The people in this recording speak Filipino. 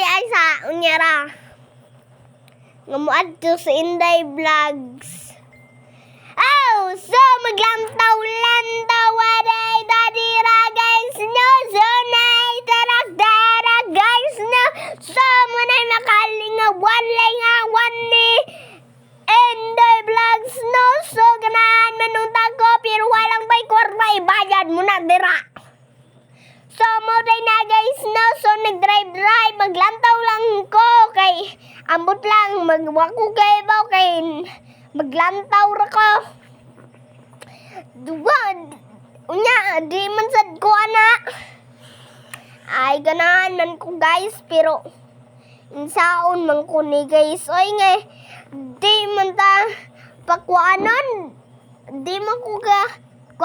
ay sa unyara. Ngamuad to sa Inday Vlogs. Oh, so maglantaw-lantaw waday dadira guys no. So nay tarak-dara guys no. So munay makalinga one ni Inday Vlogs no. So ganahan manunta ko pero walang bay kurbay bayad mo na dira. So, mo day na guys, no? So, nag-drive, maglantaw lang ko, kay, ambot lang, magwako kay ba, kay, maglantaw ra ko. Duwad, unya, di man sad ko, ana. Ay, ganahan man ko, guys, pero, insaon man ko ni, guys. Oy, nga, di man ta, pakuanon, di man ko